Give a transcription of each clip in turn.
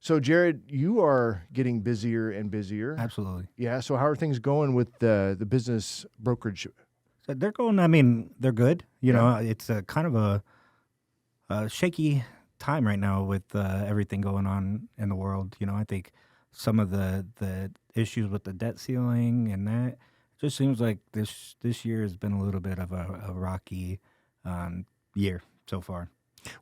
So, Jerrod, you are getting busier and busier. Absolutely. Yeah. So, how are things going with the business brokerage? So they're going. I mean, they're good. You Yeah. know, it's a kind of a shaky time right now with everything going on in the world. You know, I think some of the issues with the debt ceiling and that just seems like this year has been a little bit of a rocky year so far.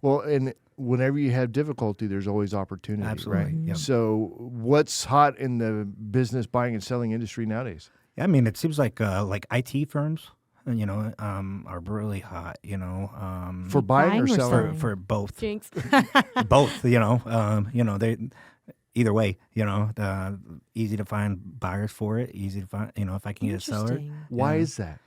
Well, and whenever you have difficulty, there's always opportunity, Absolutely. right? Yep. So, what's hot in the business buying and selling industry nowadays? I mean, it seems like IT firms, you know, are really hot. You know, For buying or selling? for both. Jinx. Both. You know, they either way. You know, easy to find buyers for it. Easy to find. You know, if I can get a seller. Interesting. Why is that?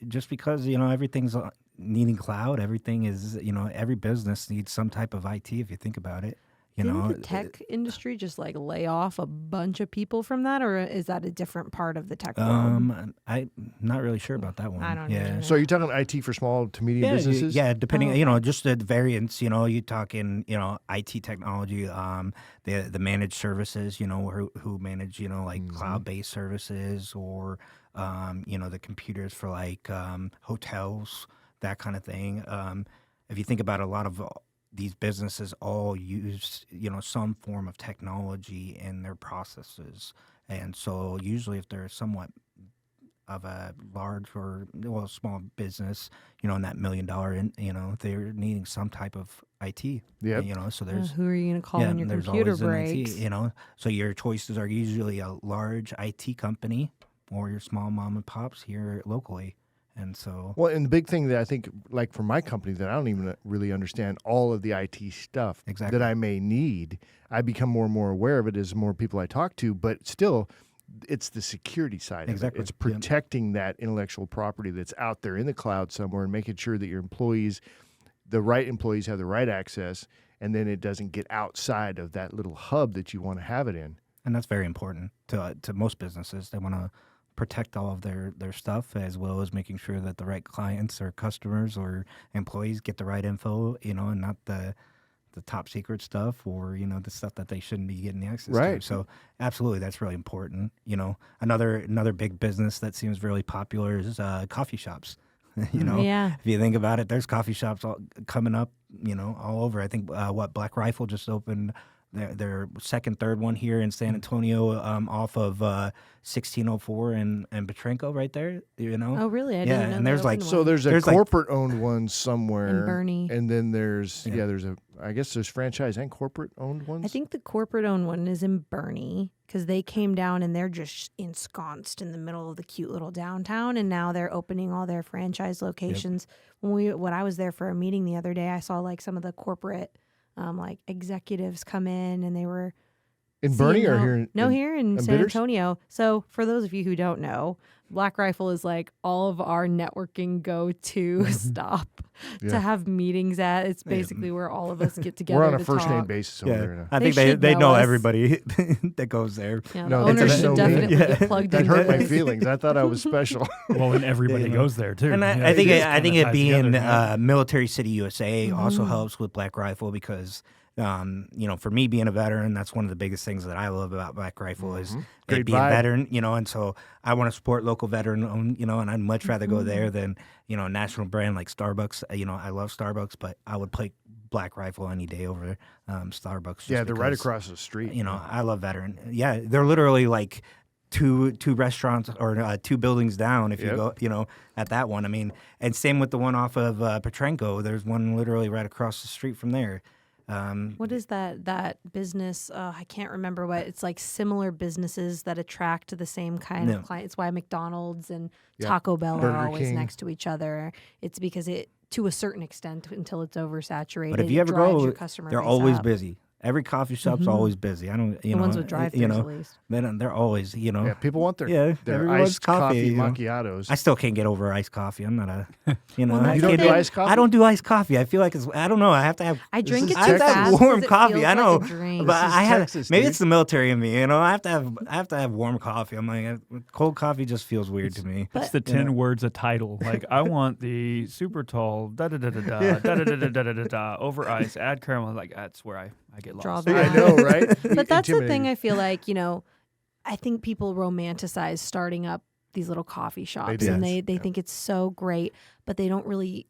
Just because, you know, everything's needing cloud. Everything is, you know, every business needs some type of IT if you think about it. You Didn't know, the tech industry just like lay off a bunch of people from that, or is that a different part of the tech world? I'm not really sure about that one. I don't yeah. either. So, are you talking IT for small to medium businesses? Yeah, depending, Oh, you know, just the variance, you know, you talking, you know, IT technology, the managed services, you know, who manage, you know, like cloud-based services or, you know, the computers for like hotels, that kind of thing. If you think about a lot of these businesses all use, you know, some form of technology in their processes. And so usually if they're somewhat of a large or small business, you know, in that $1 million, you know, they're needing some type of IT. Yep. You know, so there's Who are you going to call when your there's computer always an IT, breaks? you know, so your choices are usually a large IT company or your small mom and pops here locally. And so, Well, and the big thing that I think, like for my company, that I don't even really understand all of the IT stuff Exactly. that I may need. I become more and more aware of it as more people I talk to, but still, it's the security side Exactly. of it. It's Yeah. protecting that intellectual property that's out there in the cloud somewhere and making sure that your employees, the right employees, have the right access, and then it doesn't get outside of that little hub that you want to have it in. and that's very important to most businesses. They want to protect all of their stuff, as well as making sure that the right clients or customers or employees get the right info, you know, and not the top secret stuff or, you know, the stuff that they shouldn't be getting access Right. to. So absolutely, that's really important. You know, another big business that seems really popular is coffee shops. You know, Yeah. if you think about it, there's coffee shops coming up, you know, all over. I think Black Rifle just opened their second, third one here in San Antonio, off of 1604 and Petrenko right there. You know. Oh, really? I Yeah, didn't know and they there's like opened So one. there's a There's like- corporate-owned one somewhere. In Bernie. And then there's, Yeah. there's I guess there's franchise and corporate-owned ones? I think the corporate-owned one is in Bernie because they came down and they're just ensconced in the middle of the cute little downtown, and now they're opening all their franchise locations. When I was there for a meeting the other day, I saw like some of the corporate like executives come in, and they were In seeing Bernie or how- here? No, here in San Bitters? Antonio. So for those of you who don't know, Black Rifle is like all of our networking go-to stop Yeah. to have meetings at. It's basically where all of us get together. We're on a to first-name talk. basis over there Yeah, now. I They think they should they know know us. everybody that goes there. Yeah, No, the they owners just should know me. definitely Yeah. get plugged That into hurt my this. feelings. I thought I was special. Well, and everybody You know. goes there too. And Yeah, I think just I think kinda it ties being together, yeah. Military City USA also Mhm. helps with Black Rifle because you know, for me being a veteran, that's one of the biggest things that I love about Black Rifle is Great it being vibe. veteran, you know, and so I want to support local veteran, you know, and I'd much rather go there than, you know, a national brand like Starbucks. You know, I love Starbucks, but I would play Black Rifle any day over Starbucks. just Yeah, they're right because, across the street. You know, I love veteran. Yeah, they're literally like two restaurants or two buildings down if you Yep. go, you know, at that one. I mean, and same with the one off of Petrenko. There's one literally right across the street from there. What is that business? I can't remember what. It's like similar businesses that attract the same kind Yeah. of client. It's why McDonald's and Yeah. Taco Bell Burger are always King. next to each other. It's because it, to a certain extent, until it's oversaturated, But if you it ever drives go, your customer they're base always up. busy. Every coffee shop's always busy. I don't, you The know, ones with drive-thrus, you know, at least. they're always, you know. Yeah, people want their everyone's iced coffee you know. macchiatos. I still can't get over iced coffee. I'm not a, you know. Well, I that's You don't can't do okay. iced coffee? I don't do iced coffee. I feel like it's. I don't know. I have to have. I drink is it I too have to fast have 'cause warm it coffee. feels I like know, a drink. but This is I have. Texas, Maybe dude. it's the military in me. You know, I have to have warm coffee. I'm like, cold coffee just feels weird to me. It's the 10 words a title. Like, I want the super tall da da da da da da da da da da da da over ice, add caramel. Like, that's where I I get draw lost. the I line. know, right? But that's the thing. Intimidating. I feel like, I think people romanticize starting up these little coffee shops, do. and Yes. they think it's so great, but they don't really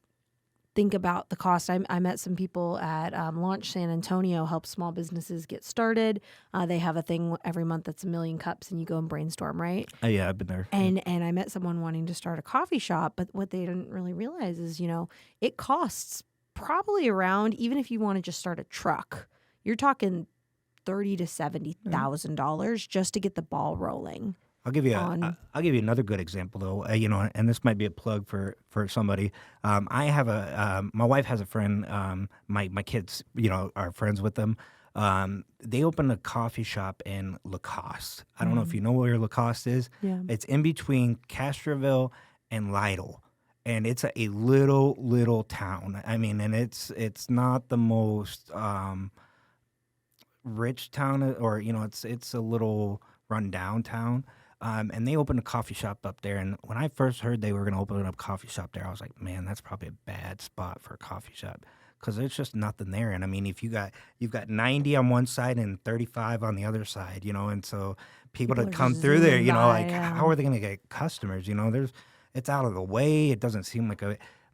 think about the cost. I met some people at Launch San Antonio, help small businesses get started. They have a thing every month that's 1,000,000 cups, and you go and brainstorm, right? Yeah, I've been there. And I met someone wanting to start a coffee shop, but what they didn't really realize is, it costs probably around, even if you want to just start a truck, you're talking $30,000 to $70,000 just to get the ball rolling. I'll give you on- I'll give you another good example though. And this might be a plug for somebody. I have my wife has a friend. My kids, are friends with them. They opened a coffee shop in Lacoste. I don't know if you know where Lacoste is. Yeah. It's in between Castroville and Lytle, and it's a little town. I mean, and it's not the most rich town, or it's a little rundown town. And they opened a coffee shop up there. And when I first heard they were going to open up a coffee shop there, I was like, man, that's probably a bad spot for a coffee shop, because there's just nothing there. And I mean, if you've got 90 on one side and 35 on the other side, and so people People that are come just through there, zooming by, how are they going to get customers? It's out of the way. It doesn't seem like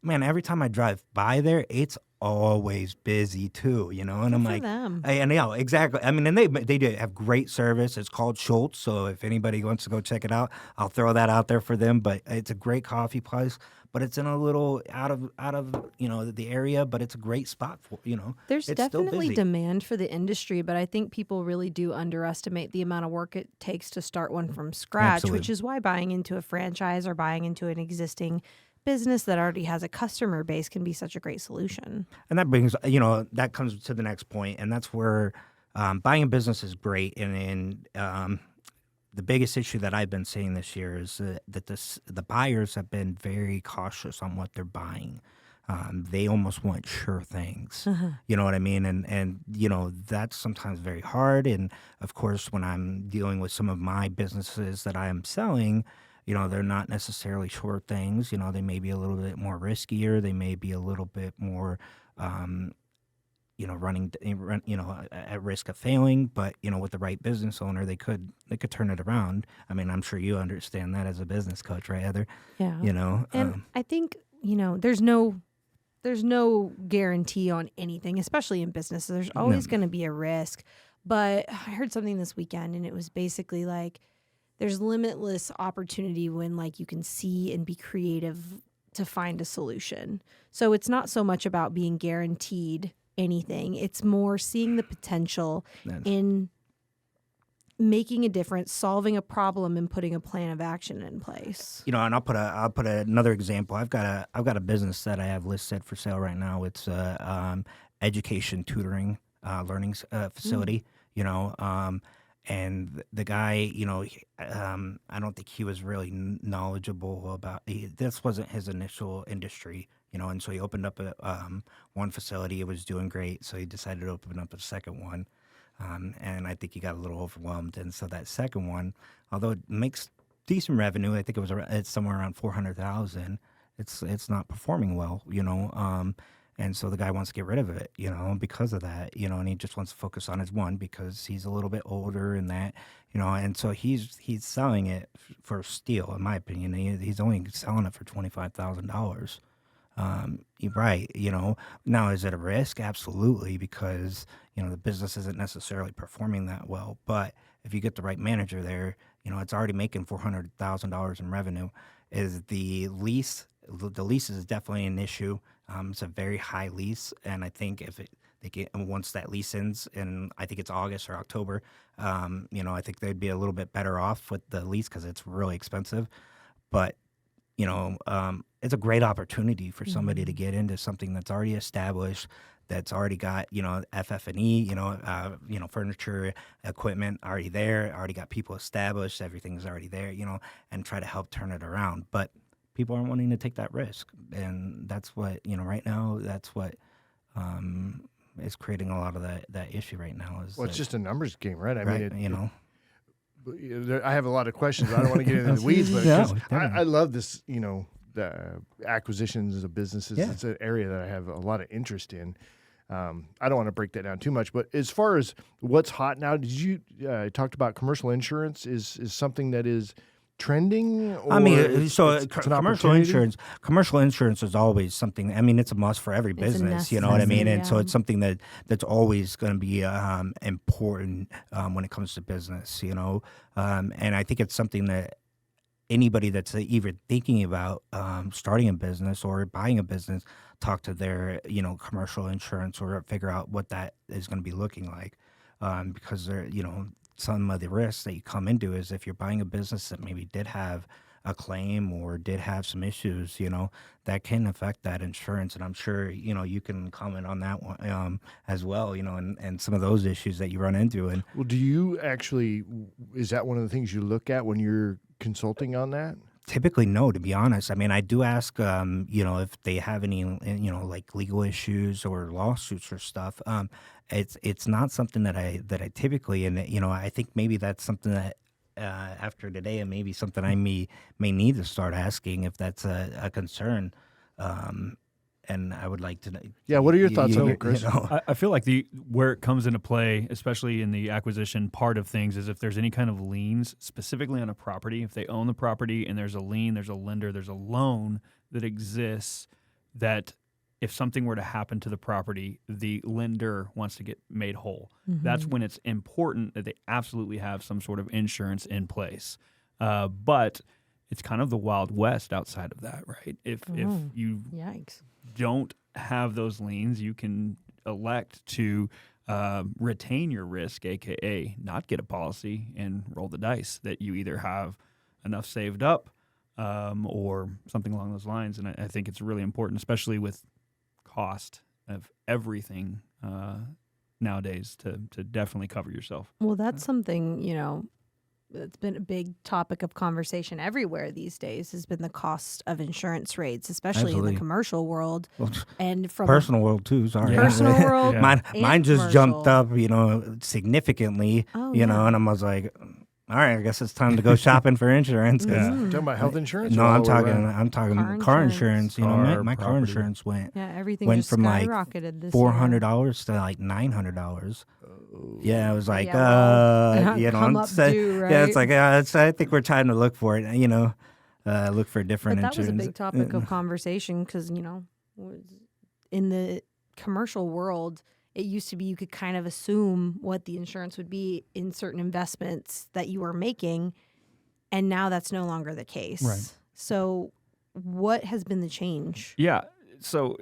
man, every time I drive by there, it's always busy too, and I'm Good for like, them. I know exactly. I mean, and they do have great service. It's called Schultz, so if anybody wants to go check it out, I'll throw that out there for them. But it's a great coffee place. But it's in a little out of the area, but it's a great spot for There's it's still definitely busy. demand for the industry, but I think people really do underestimate the amount of work it takes to start one from scratch, Absolutely. which is why buying into a franchise or buying into an existing business that already has a customer base can be such a great solution. And that brings, that comes to the next point, and that's where buying a business is great. And the biggest issue that I've been seeing this year is that the buyers have been very cautious on what they're buying. They almost want sure things. You know what I mean? And that's sometimes very hard. And of course, when I'm dealing with some of my businesses that I am selling, they're not necessarily sure things. They may be a little bit more riskier. They may be a little bit more, running, at risk of failing. But with the right business owner, they could turn it around. I mean, I'm sure you understand that as a business coach, right, Heather? Yeah. And I think, there's no guarantee on anything, especially in business. There's always going to be a risk. But I heard something this weekend, and it was basically like, there's limitless opportunity when you can see and be creative to find a solution. So it's not so much about being guaranteed anything. It's more seeing the potential in making a difference, solving a problem, and putting a plan of action in place. And I'll put another example. I've got a business that I have listed for sale right now. It's a education tutoring learning facility. And the guy, I don't think he was really knowledgeable about. This wasn't his initial industry, and so he opened up one facility. It was doing great, so he decided to open up a second one. And I think he got a little overwhelmed, and so that second one, although it makes decent revenue, I think it's somewhere around $400,000. It's not performing well, and so the guy wants to get rid of it, because of that, and he just wants to focus on his one because he's a little bit older and that, and so he's selling it for steal, in my opinion. He's only selling it for $25,000. You're right. Now is it a risk? Absolutely, because the business isn't necessarily performing that well. But if you get the right manager there, it's already making $400,000 in revenue. Is the lease? The lease is definitely an issue. It's a very high lease, and I think once that lease ends, and I think it's August or October, I think they'd be a little bit better off with the lease because it's really expensive. But it's a great opportunity for somebody to get into something that's already established, that's already got FF&E, furniture, equipment already there, already got people established, everything's already there, and try to help turn it around. But people aren't wanting to take that risk, and that's what right now. That's what is creating a lot of that issue right now. It's just a numbers game, right? I right, mean, I have a lot of questions. I don't want to get into the weeds, but 'cause I love this, the acquisitions of businesses. Yeah. It's an area that I have a lot of interest in. I don't want to break that down too much, but as far as what's hot now, did you talked about commercial insurance is something that is trending? Or I mean, it's an commercial opportunity? insurance is always something. I mean, it's a must for every It's a business. You know what I mean? necessity, And so yeah. it's something that's always going to be important when it comes to business. You know, and I think it's something that anybody that's either thinking about starting a business or buying a business, talk to their commercial insurance or figure out what that is going to be looking like, because they're some of the risks that you come into is if you're buying a business that maybe did have a claim or did have some issues, that can affect that insurance. And I'm sure, you can comment on that one as well, and some of those issues that you run into. And Well, do you actually, is that one of the things you look at when you're consulting on that? typically, no, to be honest. I mean, I do ask, if they have any, like legal issues or lawsuits or stuff. It's not something that I typically, and I think maybe that's something that after today, and maybe something I may need to start asking if that's a concern. And I would like to know. Yeah, what are your thoughts on it, Chris? I feel like where it comes into play, especially in the acquisition part of things, is if there's any kind of liens specifically on a property. If they own the property and there's a lien, there's a lender, there's a loan that exists that if something were to happen to the property, the lender wants to get made whole. That's when it's important that they absolutely have some sort of insurance in place. But it's kind of the Wild West outside of that, right? If you Yikes. don't have those liens, you can elect to retain your risk, aka not get a policy and roll the dice that you either have enough saved up or something along those lines. And I think it's really important, especially with cost of everything nowadays, to definitely cover yourself. Well, that's something, that's been a big topic of conversation everywhere these days has been the cost of insurance rates, especially in Absolutely. the commercial world. Well, And from personal world too. Sorry, personal world, Yeah. Mine just jumped commercial. up, significantly. Oh, And yeah. I was like, all right, I guess it's time to go shopping for insurance. 'Cause Yeah. Talking about health insurance? No, or all I'm the way talking. around? I'm talking Car car insurance. insurance. My Car, car property. insurance went Everything went just from like skyrocketed this $400 to like $900. Yeah, I was like, Yeah, well, come up it's, due, yeah, it's right? like I think we're trying to look for it. Look for different But that was a insurance. big topic of conversation because, in the commercial world, it used to be you could kind of assume what the insurance would be in certain investments that you were making. And now that's no longer the case. Right. So what has been the change? Yeah. So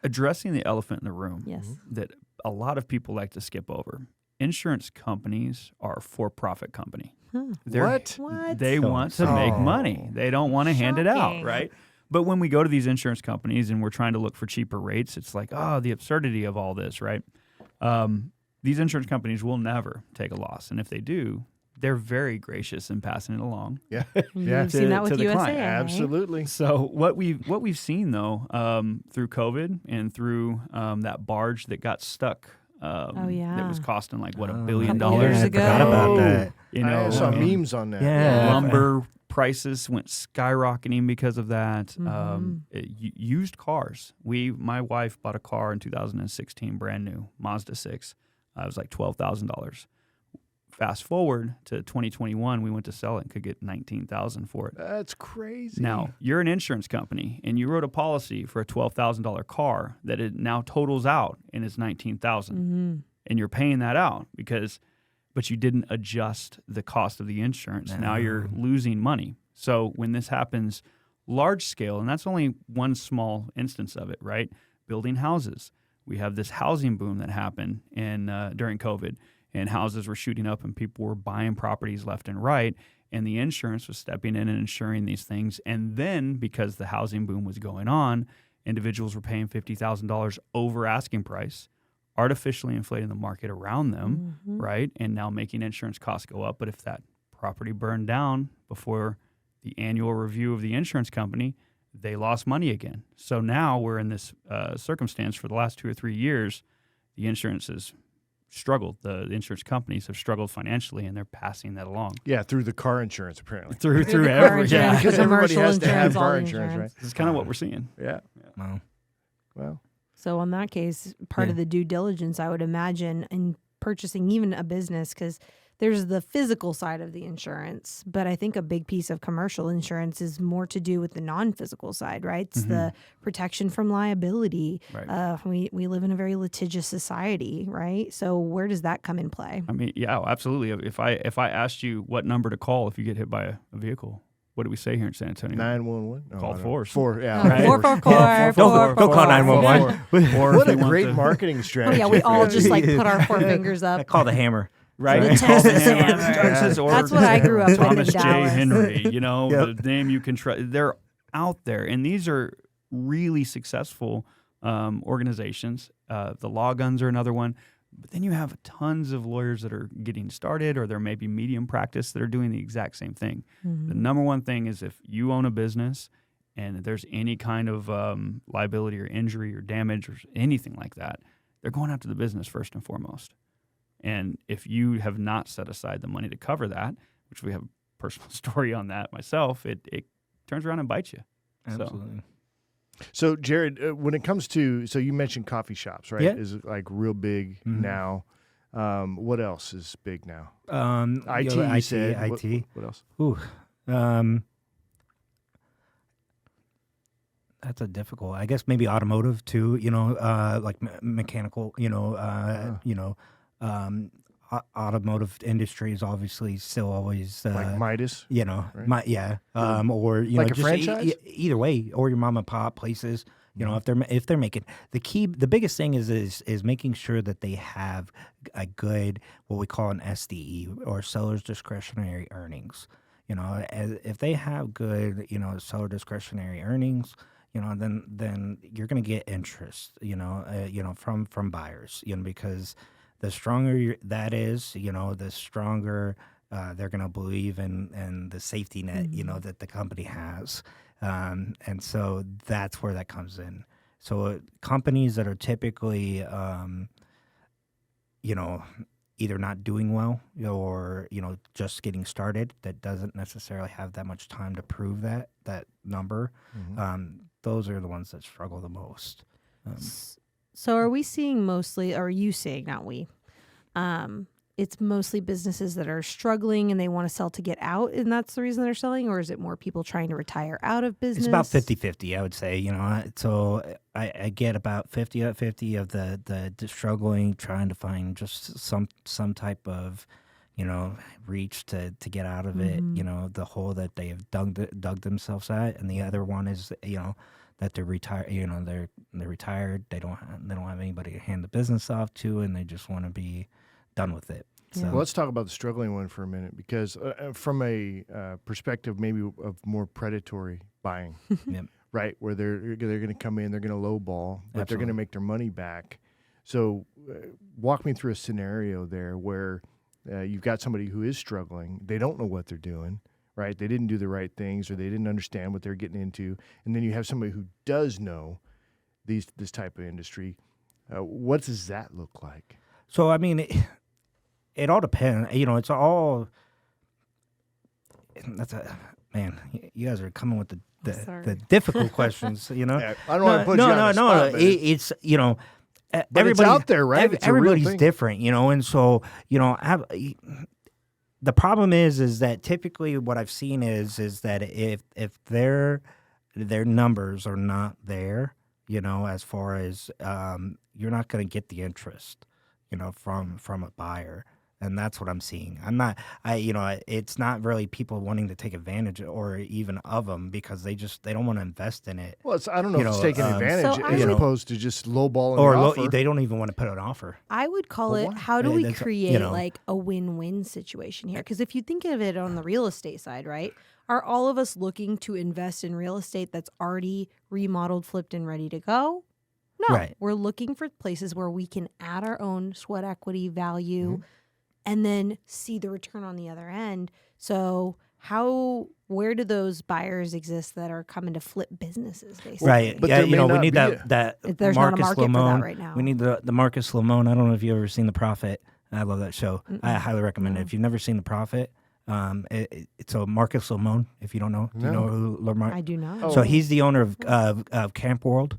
addressing the elephant in the room Yes. that a lot of people like to skip over. Insurance companies are a for-profit company. Huh. They're- What? What? They want to make money. They don't want to hand it out, Shocking. right? But when we go to these insurance companies and we're trying to look for cheaper rates, it's like, oh, the absurdity of all this, right? These insurance companies will never take a loss. And if they do, they're very gracious in passing it along. Yeah. Yeah. You've seen that with to the USA. client. Absolutely. So what we've seen though through COVID and through that barge that got stuck, that was yeah. costing like what, $1 Couple billion. years I ago. forgot about Oh. that. You know, I saw and memes on that. Yeah. lumber prices went skyrocketing because of that. Used cars. My wife bought a car in 2016, brand new Mazda 6. It was like $12,000. Fast forward to 2021, we went to sell it and could get $19,000 for it. That's crazy. Now, you're an insurance company and you wrote a policy for a $12,000 car that it now totals out and is $19,000. And you're paying that out but you didn't adjust the cost of the insurance. Now you're losing money. So when this happens large scale, and that's only one small instance of it, right? Building houses. We have this housing boom that happened during COVID, and houses were shooting up and people were buying properties left and right, and the insurance was stepping in and insuring these things. And then because the housing boom was going on, individuals were paying $50,000 over asking price, artificially inflating the market around them, right? And now making insurance costs go up. But if that property burned down before the annual review of the insurance company, they lost money again. So now we're in this circumstance for the last 2 or 3 years. The insurance has struggled. The insurance companies have struggled financially, and they're passing that along. Yeah, through the car insurance, apparently. Through car every, insurance, yeah. Because everybody commercial has to have insurance, all car the insurance, right? insurance. This is kind of what we're seeing. Yeah. Wow. Well, So in that case, part of the due diligence, I would imagine, in purchasing even a business, because there's the physical side of the insurance, but I think a big piece of commercial insurance is more to do with the non-physical side, right? It's the protection from liability. Right. We live in a very litigious society, right? So where does that come in play? I mean, yeah, absolutely. If I asked you what number to call if you get hit by a vehicle, what do we say here in San Antonio? 911. No, Call I don't- force. 4. Yeah. Right. 444. Don't call 911. Or What if a you want great the- marketing Oh strategy. yeah, we all just like put our 4 fingers up. I call the hammer. Right. The Call the Texas hammer. Hammer. Texas or That's what I grew up with in Thomas J. Dallas. Henry, you know, Yep. the name you can trust. They're out there, and these are really successful organizations. The Law Guns are another one. But then you have tons of lawyers that are getting started, or there may be medium practice that are doing the exact same thing. The number one thing is if you own a business and there's any kind of liability or injury or damage or anything like that, they're going after the business first and foremost. And if you have not set aside the money to cover that, which we have a personal story on that myself, it turns around and bites you. Absolutely. So, Jerrod, when it comes to, so you mentioned coffee shops, right? Yeah. Is like real big now. What else is big now? IT, you know, you said. IT. What else? Ooh. That's a difficult. I guess maybe automotive too. You know, like mechanical. Automotive industry is obviously still always Like Midas? you know, right? or you Like know, a just franchise? either way, or your mom and pop places. You know, if they're making the biggest thing is making sure that they have a good what we call an SDE or seller's discretionary earnings. You know, if they have good seller discretionary earnings, then you're going to get interest. From buyers. Because the stronger that is, the stronger they're going to believe in the safety net, that the company has. And so that's where that comes in. So companies that are typically, either not doing well or, just getting started, that doesn't necessarily have that much time to prove that number, those are the ones that struggle the most. So are we seeing mostly, or are you saying, not we, it's mostly businesses that are struggling and they want to sell to get out, and that's the reason they're selling? Or is it more people trying to retire out of business? It's about 50-50, I would say. So I get about 50 of the struggling, trying to find just some type of, reach to get out of it, the hole that they have dug themselves at. And the other one is, that they're retired, they're retired. They don't have anybody to hand the business off to, and they just want to be done with it. So. Well, let's talk about the struggling one for a minute, because from a perspective maybe of more predatory buying, Yep. right, where they're going to come in, they're going to lowball, but they're going to make their money back. So walk me through a scenario there where you've got somebody who is struggling. They don't know what they're doing, right? They didn't do the right things, or they didn't understand what they're getting into. And then you have somebody who does know this type of industry. What does that look like? So, I mean, it all depends. It's all. That's man. You guys are coming with the difficult questions. Yeah, I don't want to put you on the spot, but It's but it's everybody's out there, right? It's a real everybody's thing. different, and so the problem is that typically what I've seen is that if their numbers are not there, as far as you're not going to get the interest, from a buyer. And that's what I'm seeing. It's not really people wanting to take advantage or even of them, because they don't want to invest in it. Well, I don't know if it's taking advantage So as I would- opposed to just lowballing Or the offer. they don't even want to put an offer. I would call Well, it, why? how do Yeah, we that's- create like a win-win situation here? Because if you think of it on the real estate side, right, are all of us looking to invest in real estate that's already remodeled, flipped, and ready to go? No. Right. We're looking for places where we can add our own sweat equity value and then see the return on the other end. So where do those buyers exist that are coming to flip businesses, basically? Right. But yeah, there may we not need be that There's not a Marcus market for that Lamone. right now. We need the Marcus Lamone. I don't know if you've ever seen The Prophet. I love that show. I highly recommend it. If you've never seen The Prophet, it's a Marcus Lamone, if you don't know. Do you know who Lamar? I do not. Oh. So he's the owner of Camp World.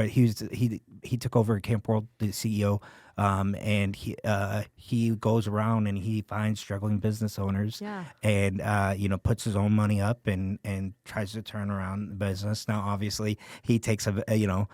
He took over at Camp World, the CEO, and he goes around and he finds struggling business owners, Yeah. and puts his own money up and tries to turn around the business. Now, obviously, he takes a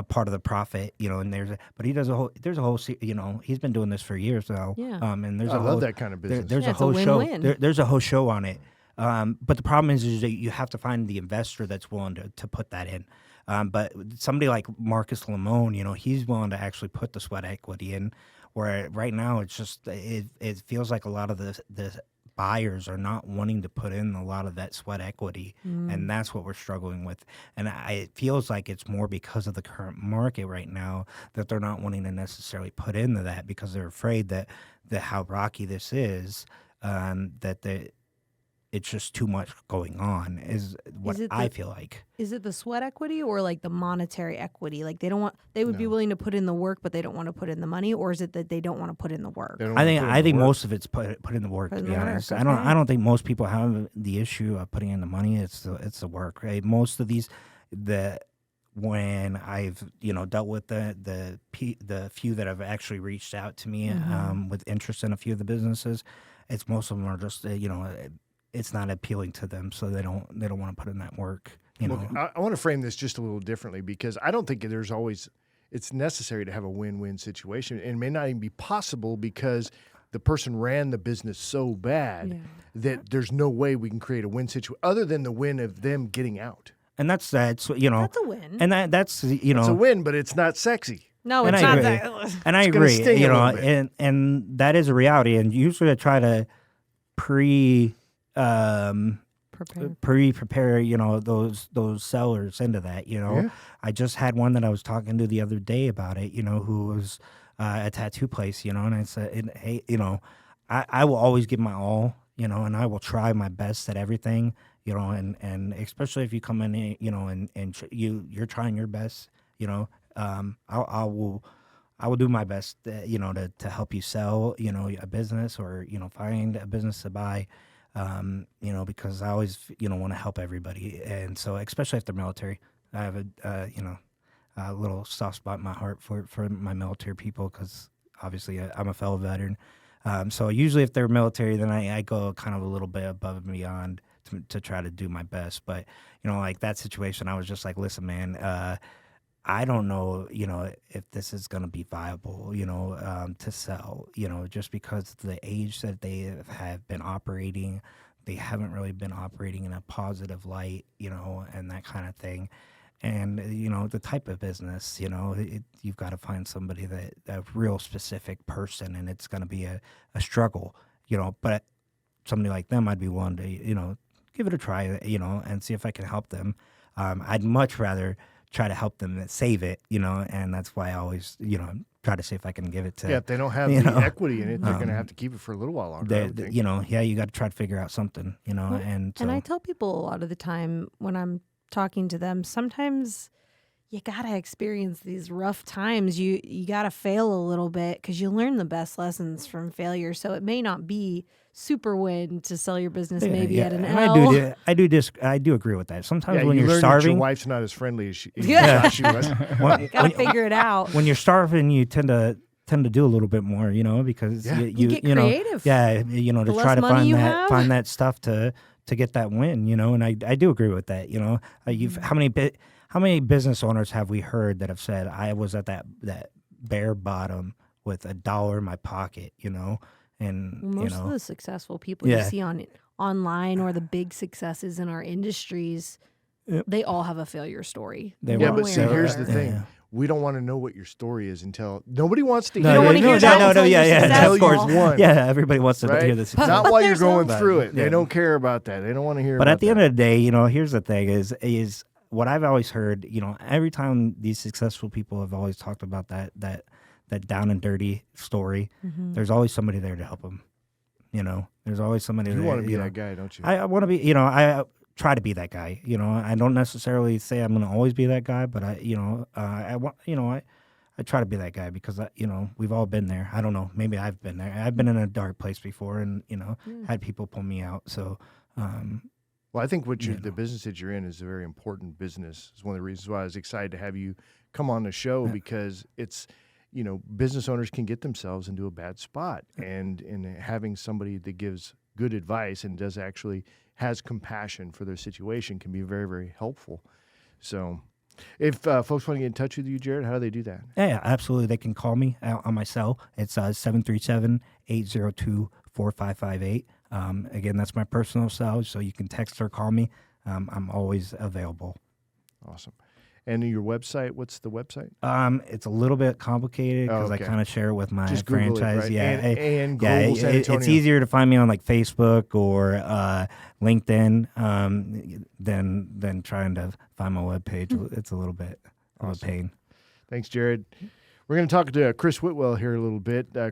part of the profit, and but he does there's a whole, he's been doing this for years now. Yeah. And there's I a love whole, that kind of business. there's Yeah, a it's a whole show. win-win. There's a whole show on it. But the problem is that you have to find the investor that's willing to put that in. But somebody like Marcus Limon, he's willing to actually put the sweat equity in, where right now it's just, it feels like a lot of the buyers are not wanting to put in a lot of that sweat equity, and that's what we're struggling with. And it feels like it's more because of the current market right now that they're not wanting to necessarily put into that, because they're afraid that how rocky this is, it's just too much going on, is what I feel like. Is it the sweat equity or like the monetary equity? Like they would be willing to put in the work, but they don't want to put in the money, or is it that they don't want to put in the work? I think most of it's put in the work. To be honest, Okay. I don't think most people have the issue of putting in the money. It's the work. Right? Most of these, when I've dealt with the few that have actually reached out to me with interest in a few of the businesses, it's most of them are just it's not appealing to them, so they don't want to put in that work. I want to frame this just a little differently, because I don't think it's necessary to have a win-win situation, and it may not even be possible because the person ran the business so bad that there's no way we can create a win situation other than the win of them getting out. And that's That's a win. And that's It's a win, but it's not sexy. No, and it's I not agree. that. And I gonna agree, sting a little bit. and that is a reality. And usually I try to prepare those sellers into that. Yeah. I just had one that I was talking to the other day about it, who was a tattoo place, and I said, hey, I will always give my all, and I will try my best at everything, and especially if you come in, and you're trying your best, I will do my best, to help you sell, a business, or, find a business to buy, because I always, want to help everybody. And so, especially if they're military, I have a little soft spot in my heart for my military people, because obviously I'm a fellow veteran. So usually if they're military, then I go kind of a little bit above and beyond to try to do my best. But, like that situation, I was just like, listen, man, I don't know, if this is going to be viable, to sell, just because the age that they have been operating, they haven't really been operating in a positive light, and that kind of thing. And, the type of business, you've got to find somebody a real specific person, and it's going to be a struggle, but somebody like them, I'd be willing to, give it a try, and see if I can help them. I'd much rather try to help them save it, and that's why I always, try to see if I can give it to. Yeah, if they don't have the equity in it, they're going to have to keep it for a little while longer. I would think. You got to try to figure out something, and so. And I tell people a lot of the time when I'm talking to them, sometimes you gotta experience these rough times. You gotta fail a little bit, because you learn the best lessons from failure. So it may not be super win to sell your business maybe at an and L. I do agree with that. Sometimes when you you're learn that starving, your wife's not as friendly as she was. You gotta figure it out. when you're starving, you tend to do a little bit more, because You get creative. to less try to money you have. find that stuff to get that win, and I do agree with that. How many business owners have we heard that have said, I was at that bare bottom with $1 in my pocket, and Most of the successful people you see online, or the big successes in our industries, they all have a failure story. But see, here's the thing. Yeah. We don't want to know what your story is until nobody wants to You don't want to hear that until you're until successful. you've won. Yeah, everybody wants to Right? hear the success. Not But while you're there's going no- through it. Yeah. They don't care about that. They don't want to hear But about at the end of the day, here's the thing is what I've always heard, every time these successful people have always talked about that down and dirty story, there's always somebody there to help them. There's always somebody there. You want to be that guy, don't you? I want to be, I try to be that guy. I don't necessarily say I'm going to always be that guy, but I want, I try to be that guy, because we've all been there. I don't know, maybe I've been there. I've been in a dark place before, and had people pull me out. So, Well, I think the business that you're in is a very important business. It's one of the reasons why I was excited to have you come on the show, because it's, business owners can get themselves into a bad spot, and having somebody that gives good advice and has compassion for their situation can be very, very helpful. So if folks want to get in touch with you, Jerrod, how do they do that? Yeah, absolutely. They can call me on my cell. It's 737-802-4558. Again, that's my personal cell, so you can text or call me. I'm always available. Awesome. And your website, what's the website? It's a little bit complicated because okay. I kind of share it with my Just Google franchise. it, right? Yeah, and Global San Antonio. it's easier to find me on like Facebook or LinkedIn than trying to find my webpage. It's a little bit of a pain. Thanks, Jerrod. We're going to talk to Chris Whitwell here a little bit.